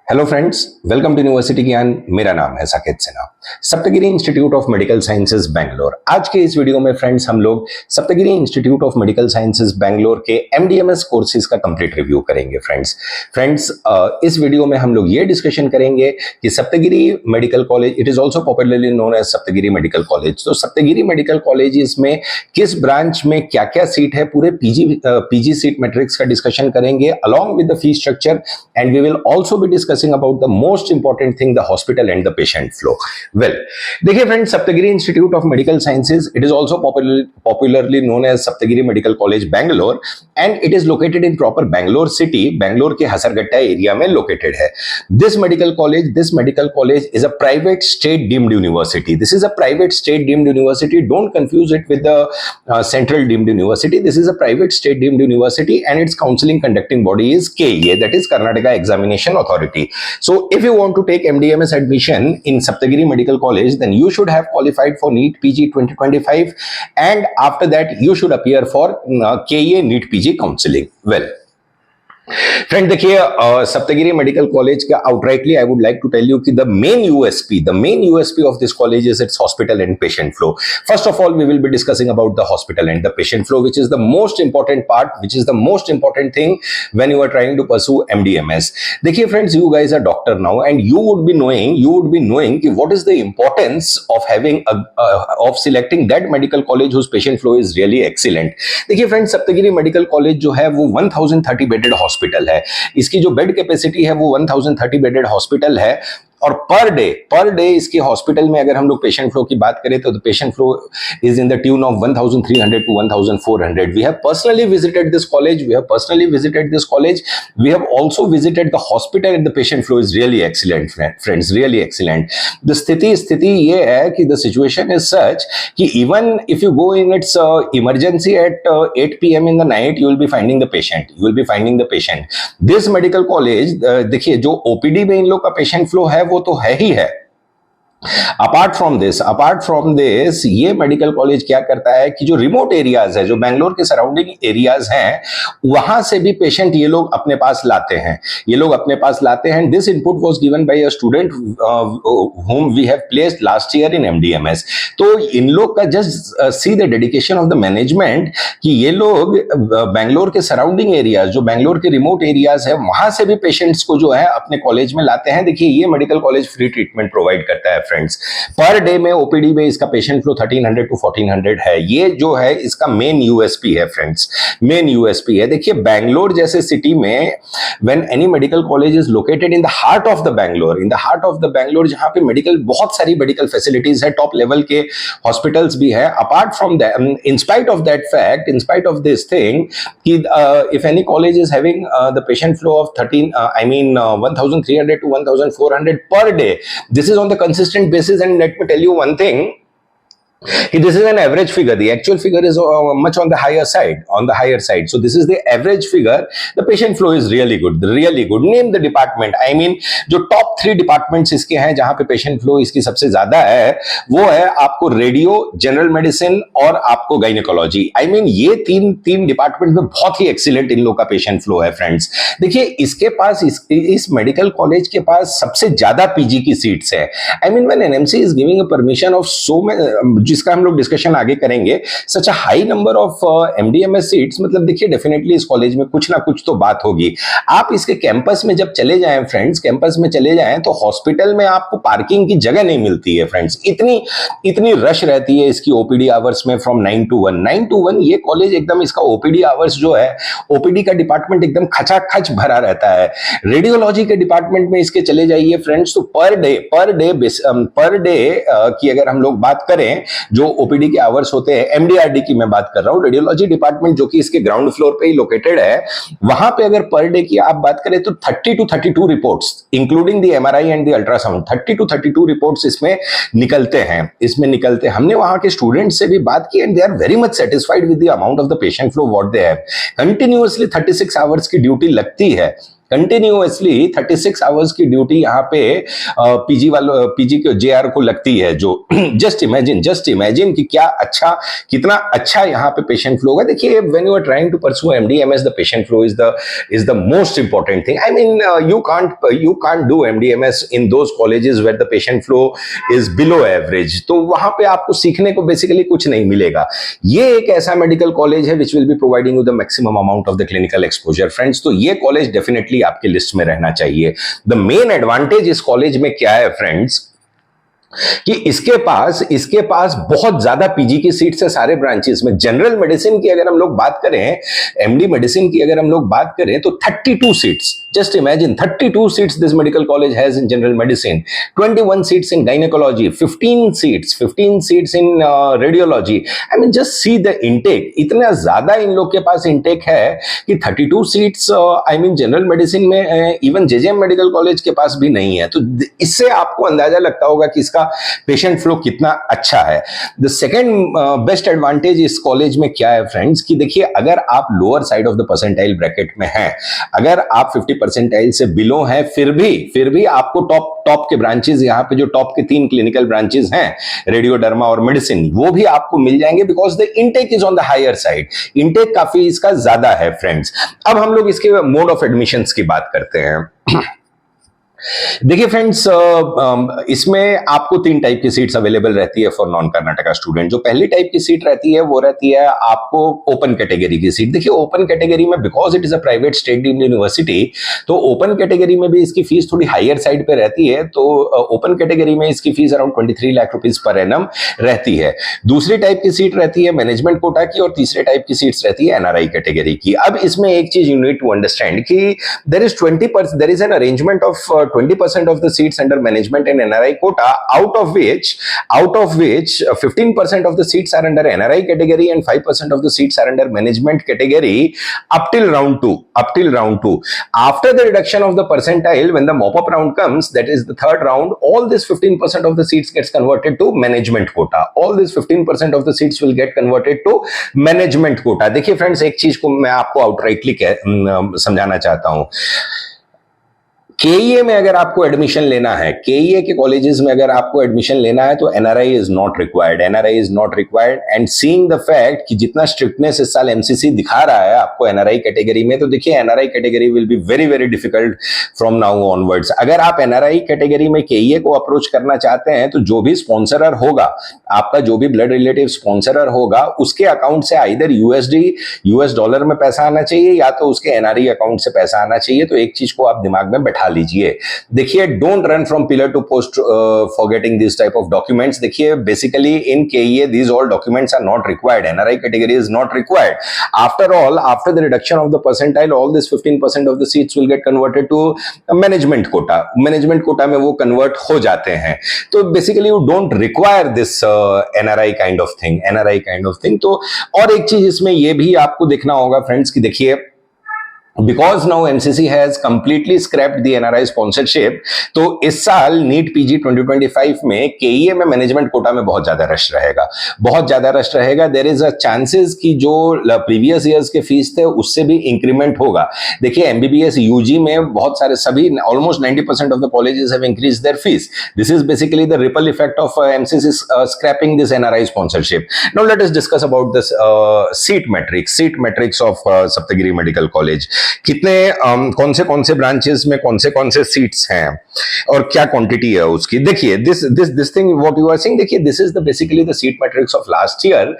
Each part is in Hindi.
Hello friends, welcome to university Gyan. मेरा नाम है Saket Sinha, Saptagiri institute of medical sciences Bangalore. आज के इस वीडियो में फ्रेंड्स हम लोग Saptagiri institute of medical sciences Bangalore के एमडीएमएस कोर्सेज का कंप्लीट रिव्यू करेंगे। फ्रेंड्स इस वीडियो में हम लोग ये डिस्कशन करेंगे कि Saptagiri medical college, it is also popularly known as Saptagiri medical college. तो सप्तगिरी मेडिकल कॉलेज में किस ब्रांच में क्या क्या सीट है, पूरे पीजी सीट मैट्रिक्स का डिस्कशन करेंगे along with the fees structure, and we will also be discussing about the most important thing, the hospital and the patient flow. Well, देखिए friends, Saptagiri institute of medical sciences, it is also popularly known as Saptagiri medical college Bangalore, and it is located in proper Bangalore city. Bangalore के हसरगट्टा एरिया में लोकेटेड है this medical college is a private state deemed university. This is a private state deemed university, don't confuse it with the central deemed university. This is a private state deemed university and its counseling conducting body is KEA, that is Karnataka Examination Authority. So if you want to take MDMS admission in Saptagiri Medical College, then you should have qualified for NEET PG 2025, and after that you should appear for KEA NEET PG counseling. Well, friend देखिए, सप्तगिरी मेडिकल कॉलेज का outrightly I would like to tell you कि the main USP of this college is its hospital and patient flow. First of all we will be discussing about the hospital and the patient flow, which is the most important part, which is the most important thing when you are trying to pursue MDMS. देखिए friends, you guys are doctor now and you would be knowing कि what is the importance of having of selecting that medical college whose patient flow is really excellent. देखिए फ्रेंड्स, सप्तगिरी मेडिकल कॉलेज जो है वो 1030 बेडेड हॉस्पिटल है। इसकी जो बेड कैपेसिटी है वो 1030 बेडेड हॉस्पिटल है, और पर डे इसके हॉस्पिटल में अगर हम लोग पेशेंट फ्लो की बात करें तो the patient flow is in the tune of 1300 to 1400. We have personally visited this college, we have also visited the hospital and the patient flow is really excellent friends, really excellent. The स्थिति ये है कि द सिचुएशन इज सच कि even if you go in its emergency at 8 PM in the night, you will be finding the patient. This medical college, देखिए जो ओपीडी में इन लोग का पेशेंट फ्लो है वो तो है ही है। अपार्ट फ्रॉम दिस ये मेडिकल कॉलेज क्या करता है कि जो रिमोट एरियाज है, जो बैंगलोर के सराउंडिंग एरियाज हैं, वहां से भी पेशेंट ये लोग अपने पास लाते हैं। This input was given by a student whom we have placed last year in MDMS. तो इन लोग का just see the dedication of the management कि ये लोग बैंगलोर के सराउंडिंग एरियाज, जो बैंगलोर के रिमोट एरियाज है, वहां से भी पेशेंट्स को जो है अपने कॉलेज में लाते हैं। देखिए ये medical college free treatment provide करता है फ्रेंड्स। पर डे में ओपीडी में इसका पेशेंट फ्लो 1300 to 1400 है। ये जो है इसका मेन यूएसपी है फ्रेंड्स, मेन यूएसपी है। देखिए बैंगलोर जैसे सिटी में when any medical college is located in the heart of the Bangalore, जहां पे बहुत सारी मेडिकल फैसिलिटीज है, टॉप लेवल के हॉस्पिटल्स भी है। Apart from that, in spite of this thing कि if any college is having the patient flow of 1300 to 1400 per day, this is on the consistent basis. And let me tell you one thing, this is an average figure. The actual figure is much on the higher side. So this is the average figure. The patient flow is really good. Name the department. I mean, जो top 3 departments इसके हैं जहां पे patient flow इसकी सबसे ज्यादा है, वो है आपको रेडियो, जनरल मेडिसिन और आपको गायनेकोलॉजी। I mean, ये तीन डिपार्टमेंट में बहुत ही एक्सीलेंट इन लोग का पेशेंट फ्लो है फ्रेंड्स। देखिए इसके पास इस मेडिकल कॉलेज के पास सबसे ज्यादा पीजी की सीट्स है। I mean, when NMC is giving a permission of so many, जिसका हम लोग डिस्कशन आगे करेंगे, such a high number of MD MS seats, मतलब देखिए डेफिनेटली इस कॉलेज में कुछ ना कुछ तो बात होगी। आप इसके कैंपस में जब चले जाएं फ्रेंड्स, तो हॉस्पिटल में आपको पार्किंग की जगह नहीं मिलती है फ्रेंड्स। इतनी रश रहती है इसकी ओपीडी आवर्स में फ्रॉम 9 to 1। ये कॉलेज एकदम, इसका ओपीडी आवर्स जो है, ओपीडी का डिपार्टमेंट एकदम खचाखच भरा रहता है। रेडियोलॉजी के डिपार्टमेंट में इसके चले जाइए फ्रेंड्स, तो पर डे की अगर हम लोग बात करें, जो ओपीडी के आवर्स होते हैं, एमडीआरडी की मैं बात कर रहा हूं, रेडियोलॉजी डिपार्टमेंट जो कि इसके ग्राउंड फ्लोर पे ही लोकेटेड है, वहां पे अगर पर डे की आप बात करें तो 30 to 32 reports including the MRI and the ultrasound, 30 to 32 reports इसमें निकलते हैं। हमने वहां के स्टूडेंट्स से भी बात की and they are very much satisfied with the amount of the patient flow what they have. Continuously 36 hours की ड्यूटी लगती है कंटिन्यूअसली 36 आवर्स की ड्यूटी यहाँ पे पीजी के जेआर को लगती है, जो जस्ट इमेजिन कि क्या अच्छा, कितना अच्छा यहाँ पे पेशेंट फ्लो होगा। देखिए, when you are trying to pursue MDMS, the patient flow is the most important thing. I mean, you can't do MDMS in those colleges where the patient flow is below average, तो वहां पे आपको सीखने को बेसिकली कुछ नहीं मिलेगा। ये एक ऐसा मेडिकल कॉलेज है which will be providing you the maximum amount of the clinical exposure friends, तो ये कॉलेज डेफिनेटली आपके लिस्ट में रहना चाहिए। द मेन एडवांटेज इस कॉलेज में क्या है फ्रेंड्स, कि इसके पास बहुत ज्यादा पीजी की सीट्स है सारे ब्रांचेस में। जनरल मेडिसिन की अगर हम लोग बात करें, एमडी मेडिसिन की अगर हम लोग बात करें, तो 32 seats, just imagine 32 seats this medical college has in general medicine, 21 seats in gynaecology, 15 seats in radiology. I mean just see the intake, इतना ज्यादा इन लोग के पास इनटेक है कि 32 seats I mean general medicine में इवन जेजेएम मेडिकल कॉलेज के पास भी नहीं है। तो इससे आपको अंदाजा लगता होगा कि इसका पेशेंट फ्लो कितना अच्छा है। द सेकेंड बेस्ट एडवांटेज इस कॉलेज में क्या है फ्रेंड्स, कि देखिए, अगर आप lower side of the percentile bracket में हैं, अगर आप 50 परसेंटाइल से बिलो हैं, फिर भी आपको टॉप के ब्रांचेस, यहाँ पे जो टॉप के 3 क्लिनिकल ब्रांचेस हैं, रेडियो, डर्मा और मेडिसिन, वो भी आपको मिल जाएंगे, because the intake is on the higher side. Intake काफी इसका ज्यादा है फ्रेंड्स। अब हम लोग इसके मोड ऑफ एडमिशंस की बात करते हैं। देखिए फ्रेंड्स, इसमें आपको 3 टाइप की सीट्स अवेलेबल रहती है फॉर नॉन कर्नाटका स्टूडेंट। जो पहली टाइप की सीट रहती है वो रहती है आपको ओपन कैटेगरी की सीट। देखिए, ओपन कैटेगरी में because it is a private state deemed university, तो ओपन कैटेगरी में भी इसकी फीस थोड़ी हायर साइड पे रहती है। तो ओपन कैटेगरी में इसकी fees around 23 lakh rupees per annum रहती है। दूसरी टाइप की सीट रहती है मैनेजमेंट कोटा की, और तीसरे टाइप की सीट्स रहती है एनआरआई कैटेगरी की। अब इसमें एक चीज यू नीड टू अंडरस्टैंड कि there is an arrangement of 20% of the seats under management and NRI quota, out of which 15% of the seats are under NRI category and 5% of the seats are under management category up till round 2. After the reduction of the percentile, when the mop-up round comes, that is the third round, all this 15% of the seats gets converted to management quota. All this 15% of the seats will get converted to management quota. देखिए फ्रेंड्स, एक चीज को मैं आपको आउटराइटली समझाना चाहता हूं। केईए में अगर आपको एडमिशन लेना है, केईए के कॉलेजेस में अगर आपको एडमिशन लेना है, तो NRI is not required. And seeing the fact कि जितना स्ट्रिक्टनेस इस साल एमसीसी दिखा रहा है आपको एनआरआई कैटेगरी में, तो देखिए NRI category will be very very difficult from now onwards. अगर आप एनआरआई कैटेगरी में केईए को अप्रोच करना चाहते हैं, तो जो भी स्पॉन्सरर होगा, आपका जो भी ब्लड रिलेटिव स्पॉन्सरर होगा, उसके अकाउंट से आइदर यूएस डॉलर में पैसा आना चाहिए, या तो उसके एनआरई अकाउंट से पैसा आना चाहिए। तो एक चीज को आप दिमाग में बैठा लीजिए। देखिए, don't run from pillar to post for getting this type of documents. देखिए, basically in KEA these all documents are not required. NRI category is not required. After all, after the reduction of the percentile, all this 15% of the seats will get converted to management quota. Management quota में वो convert हो जाते हैं। तो basically you don't require this NRI kind of thing. तो और एक चीज इसमें ये भी आपको देखना होगा फ्रेंड्स, कि देखिए, because now MCC has completely scrapped the NRI sponsorship, तो इस साल नीट पीजी 2025 में केईए में मैनेजमेंट कोटा में बहुत ज्यादा रश रहेगा। देयर इज अ चांसेस कि जो प्रीवियस ईयर्स के फीस थे उससे भी इंक्रीमेंट होगा। देखिए, एमबीबीएस यूजी में बहुत सारे, सभी almost 90% of the colleges have increase their fees. This is basically the ripple effect of MCC scrapping this NRI sponsorship. Now let us discuss about this seat matrix of Saptagiri medical college. कितने कौन से ब्रांचेस में कौन से सीट्स हैं और क्या क्वांटिटी है उसकी। देखिए, this thing what you are seeing, देखिए, this is the basically the seat matrix of last year.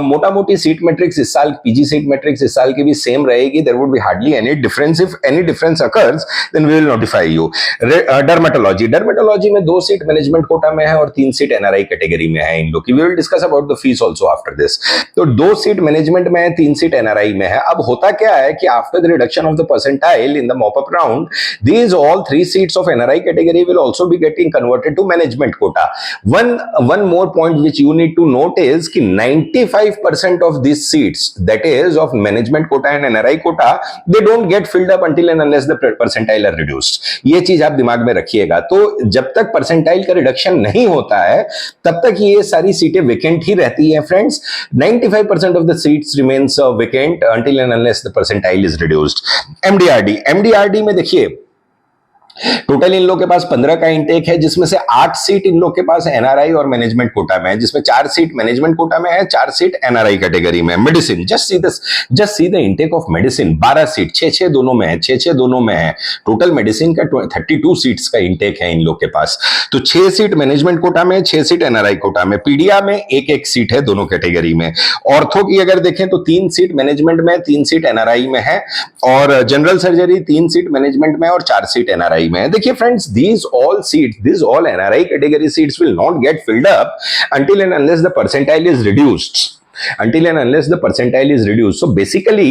मोटा मोटी सीट मैट्रिक्स इस साल, पीजी सीट मैट्रिक्स इस साल की भी सेम रहेगी। There would be hardly any difference. If any difference occurs then we will notify you. Dermatology में 2 सीट मैनेजमेंट कोटा में है और 3 सीट एनआरआई कैटेगरी में है इन लोग की। We will discuss about the fees also after this. तो 2 सीट मैनेजमेंट में है, 3 सीट एनआरआई में है। अब होता क्या है कि after the reduction of the percentile in the mop-up round, these all 3 seats of NRI category will also be getting converted to management quota. One more point which you need to note is कि 95% of these seats, that is of management quota and NRI quota, they don't get filled up until and unless the percentile are reduced. ये चीज आप दिमाग में रखिएगा। तो जब तक percentile का रिडक्शन नहीं होता है, तब तक ये सारी सीटें वेकेंट ही रहती हैं friends. 95% of the seats remains vacant until and unless the percentile is reduced. Used. MDRD, MDRD में देखिए टोटल इन लोग के पास 15 का इंटेक है, जिसमें से 8 सीट इन लोग के पास एनआरआई और मैनेजमेंट कोटा में है, जिसमें 4 सीट मैनेजमेंट कोटा में है, 4 सीट एनआरआई कैटेगरी में। Medicine, just see the intake of medicine, 12 seat, 6-6 दोनों में है, 6-6 दोनों में है। टोटल मेडिसिन का 32 सीट्स का इंटेक है इन लोग के पास। तो 6 सीट मैनेजमेंट कोटा में, 6 सीट एनआरआई कोटा में। पीडिया में 1-1 सीट है दोनों कैटेगरी में। ऑर्थो की अगर देखें तो 3 सीट मैनेजमेंट में, 3 सीट एनआरआई में है, और जनरल सर्जरी 3 सीट मैनेजमेंट में और 4 सीट एनआरआई में। देखिए friends, these all NRI category seats will not get filled up until and unless the percentile is reduced. Until and unless the percentile is reduced. So basically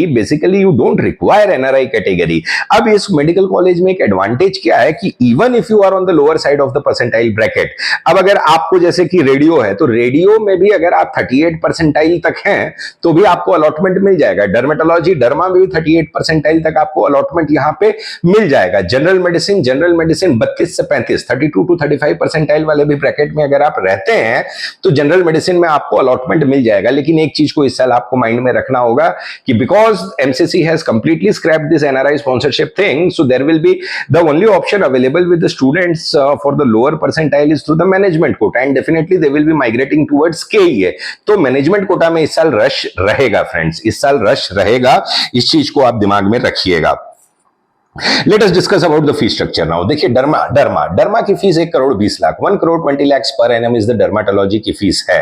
you don't require NRI category. अब इस मेडिकल कॉलेज में एक एडवांटेज क्या है कि even if you are on the lower side of the percentile bracket, अब अगर आपको जैसे कि रेडियो है तो रेडियो में भी अगर आप 38 परसेंटाइल तक हैं तो भी आपको अलॉटमेंट मिल जाएगा। डर्मेटोलॉजी, डर्मा में भी 38 परसेंटाइल तक आपको अलॉटमेंट यहां पे मिल जाएगा। जनरल मेडिसिन 32 से 35, 32 to 35 परसेंटाइल वाले भी ब्रैकेट में अगर आप रहते हैं तो जनरल मेडिसिन में आपको अलॉटमेंट मिल जाएगा। लेकिन एक चीज को इस साल आपको माइंड में रखना होगा कि because MCC has completely scrapped this NRI sponsorship thing, so there will be the only option available with the students for the lower percentile is through the management quota, and definitely they will be migrating towards KEA. तो मैनेजमेंट कोटा में इस साल रश रहेगा फ्रेंड्स, इस साल रश रहेगा, इस चीज को आप दिमाग में रखिएगा। Let us discuss about the fees structure now. देखिए डर्मा की fees 1 crore 20 lakh, 1 crore 20 lakh per annum is the dermatology की फीस है।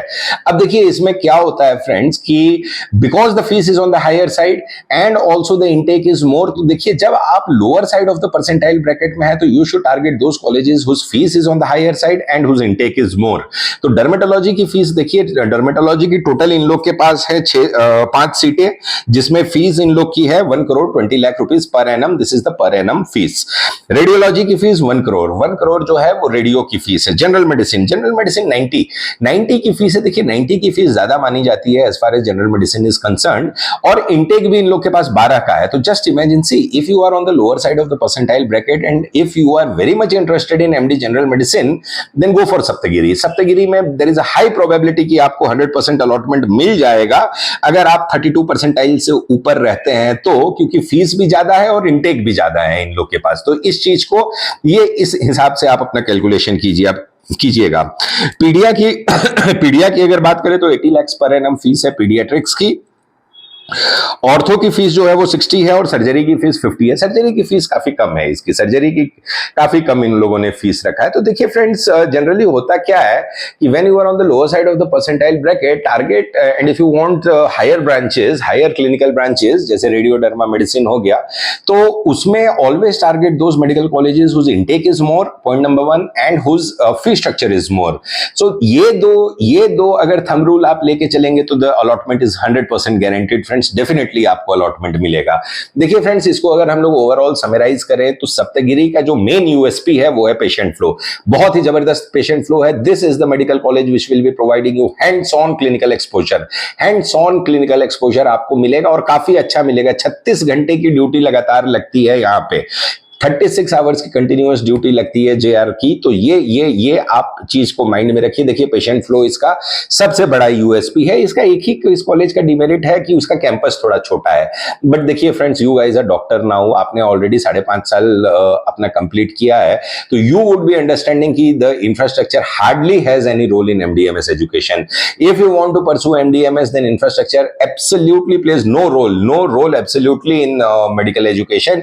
अब देखिए इसमें क्या होता है फ्रेंड्स कि because the fees is on the higher side and also the intake is more, तो देखिए जब आप lower side of the percentile bracket में है तो you should target those colleges whose fees is on the higher side and whose intake is more. तो डर्मेटोलॉजी की फीस देखिए, डर्मेटोलॉजी की टोटल इन लोग के पास है 5 सीटें, जिसमें फीस इन लोग की है 1 crore 20 lakh rupees per annum, this is the per annum fees. Radiology की फीस 1 करोड़ जो है वो रेडियो की फीस है। जनरल मेडिसिन 90 की फीस है। देखिए 90 की फीस ज्यादा मानी जाती है as far as general medicine is concerned, और इंटेक भी इन लोग के पास 12 का है। तो just imagine, see if you are on the lower side of the percentile bracket and if you are very much interested in MD general medicine, then go for Saptagiri. Saptagiri में there is a high probability कि आपको 100% अलॉटमेंट मिल जाएगा अगर आप 32 परसेंटाइल से ऊपर रहते हैं तो, क्योंकि फीस भी ज्यादा है और इंटेक भी ज्यादा है इन लोग के पास। तो इस चीज को ये इस हिसाब से आप अपना कैलकुलेशन कीजिएगा। पीडिया की अगर बात करें तो 80 लाख पर एनम फीस है पीडियाट्रिक्स की। ऑर्थो की फीस जो है वो 60 है और सर्जरी की फीस 50 है। सर्जरी की फीस काफी कम है, इसकी सर्जरी की काफी कम इन लोगों ने फीस रखा है। तो देखिए फ्रेंड्स, जनरली होता क्या है कि when you are on the lower side of the percentile bracket, target and if you want higher branches, higher clinical branches जैसे रेडियो डर्मा मेडिसिन हो गया, तो उसमें always target those medical colleges whose intake is more, point number 1, and whose fee structure is more. So ये दो अगर थंब रूल आप लेके चलेंगे तो the allotment is 100% guaranteed friends, definitely आपको अलॉटमेंट मिलेगा। देखिए फ्रेंड्स, इसको अगर हम लोग ओवरऑल समराइज करें तो सप्तगिरी का जो मेन यूएसपी है वो है पेशेंट फ्लो। बहुत ही जबरदस्त पेशेंट फ्लो है। This is the medical college which will be providing you hands on clinical exposure. Hands on clinical exposure आपको मिलेगा और काफी अच्छा मिलेगा। 36 घंटे की ड्यूटी लगातार लगती है यहाँ पे, 36 आवर्स की कंटिन्यूअस ड्यूटी लगती है जेआर की। तो ये आप चीज को माइंड में रखिए। देखिए पेशेंट फ्लो इसका सबसे बड़ा यूएसपी है। इसका एक ही इस कॉलेज का डिमेरिट है कि उसका कैंपस थोड़ा छोटा है। बट देखिए friends, you guys are doctor now, आपने ऑलरेडी 5.5 साल अपना कंप्लीट किया है, तो यू वुड बी अंडरस्टैंडिंग कि the infrastructure hardly has any role in MDMS education. If you want to pursue MDMS, then infrastructure absolutely plays no role absolutely in medical education.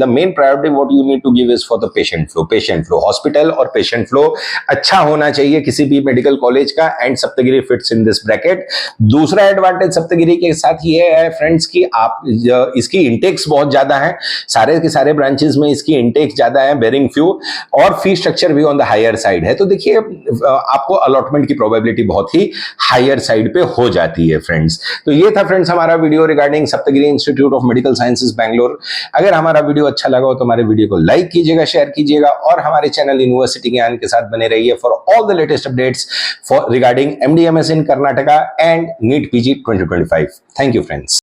The main priority what you need to give is for the patient flow. Hospital और पेशेंट फ्लो अच्छा होना चाहिए किसी भी मेडिकल कॉलेज का, and Saptagiri fits in this bracket. दूसरा एडवांटेज सप्तगिरी के साथ ये है फ्रेंड्स कि आप इसकी इंटेक्स बहुत ज्यादा है, सारे के सारे ब्रांचेस में इसकी इंटेक्स ज्यादा है, बेरिंग फ्यू, और फी स्ट्रक्चर भी ऑन द हायर साइड है। तो देखिए आपको अलॉटमेंट की प्रोबेबिलिटी बहुत ही हायर साइड पे हो जाती है फ्रेंड्स। तो ये था फ्रेंड्स हमारा video regarding Saptagiri institute of medical sciences Bangalore. अगर हमारा वीडियो अच्छा लगा हो तो हमारे वीडियो को लाइक कीजिएगा, शेयर कीजिएगा, और हमारे चैनल यूनिवर्सिटी ज्ञान के साथ बने रहिए for all the latest updates for regarding MDMS in Karnataka and NEET PG 2025। Thank you friends.